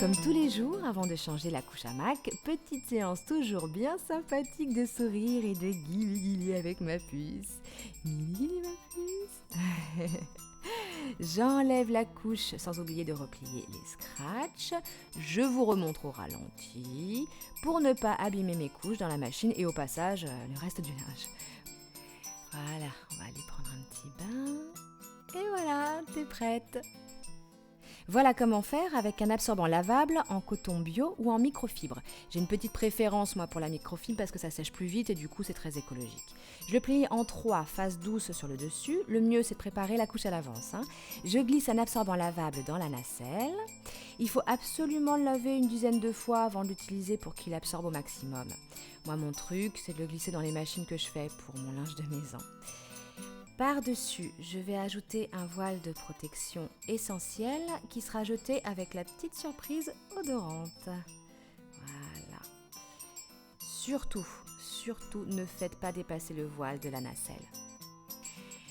Comme tous les jours, avant de changer la couche hamac, petite séance toujours bien sympathique de sourire et de guili-guili avec ma puce. Guili-guili ma puce. J'enlève la couche sans oublier de replier les scratchs. Je vous remontre au ralenti pour ne pas abîmer mes couches dans la machine et au passage le reste du linge. Voilà, on va aller prendre un petit bain. Et voilà, t'es prête. Voilà comment faire avec un absorbant lavable en coton bio ou en microfibre. J'ai une petite préférence moi pour la microfibre parce que ça sèche plus vite et du coup c'est très écologique. Je le plie en 3 faces douces sur le dessus. Le mieux c'est de préparer la couche à l'avance. Je glisse un absorbant lavable dans la nacelle. Il faut absolument le laver une dizaine de fois avant de l'utiliser pour qu'il absorbe au maximum. Moi mon truc c'est de le glisser dans les machines que je fais pour mon linge de maison. Par-dessus, je vais ajouter un voile de protection essentiel qui sera jeté avec la petite surprise odorante. Voilà. Surtout, ne faites pas dépasser le voile de la nacelle.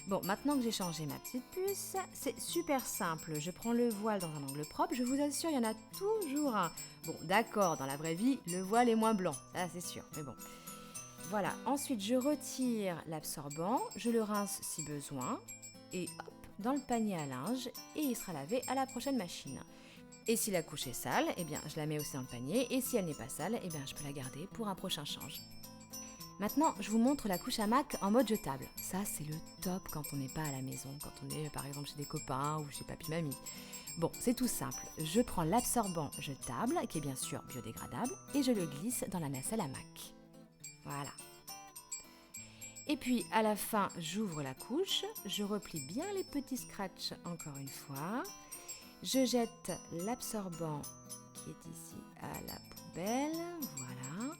Bon, maintenant que j'ai changé ma petite puce, c'est super simple. Je prends le voile dans un angle propre. Je vous assure, il y en a toujours un. Bon, d'accord, dans la vraie vie, le voile est moins blanc. Ça, c'est sûr, mais bon. Voilà, ensuite je retire l'absorbant, je le rince si besoin et hop, dans le panier à linge et il sera lavé à la prochaine machine. Et si la couche est sale, eh bien je la mets aussi dans le panier et si elle n'est pas sale, eh bien je peux la garder pour un prochain change. Maintenant, je vous montre la couche hamac en mode jetable. Ça, c'est le top quand on n'est pas à la maison, quand on est par exemple chez des copains ou chez papy-mamie. Bon, c'est tout simple. Je prends l'absorbant jetable, qui est bien sûr biodégradable, et je le glisse dans la nacelle hamac. Voilà. Et puis à la fin, j'ouvre la couche, je replie bien les petits scratchs encore une fois. Je jette l'absorbant qui est ici à la poubelle, voilà.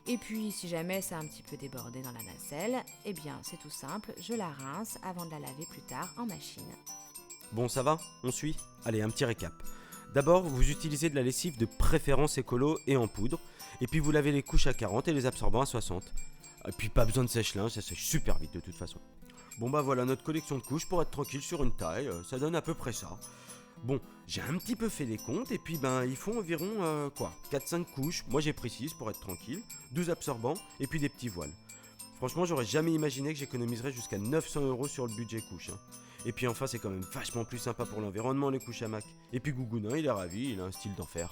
Et puis si jamais ça a un petit peu débordé dans la nacelle, eh bien c'est tout simple, je la rince avant de la laver plus tard en machine. Bon, ça va? On suit? Allez, un petit récap. D'abord, vous utilisez de la lessive de préférence écolo et en poudre, et puis vous lavez les couches à 40 et les absorbants à 60. Et puis pas besoin de sèche-linge, ça sèche super vite de toute façon. Bon bah voilà notre collection de couches pour être tranquille sur une taille, ça donne à peu près ça. Bon, j'ai un petit peu fait les comptes et puis il faut environ 4-5 couches, moi j'ai pris 6 pour être tranquille, 12 absorbants et puis des petits voiles. Franchement j'aurais jamais imaginé que j'économiserais jusqu'à 900€ sur le budget couche. Et puis enfin c'est quand même vachement plus sympa pour l'environnement les couches hamac. Et puis Gougounin il est ravi, il a un style d'enfer.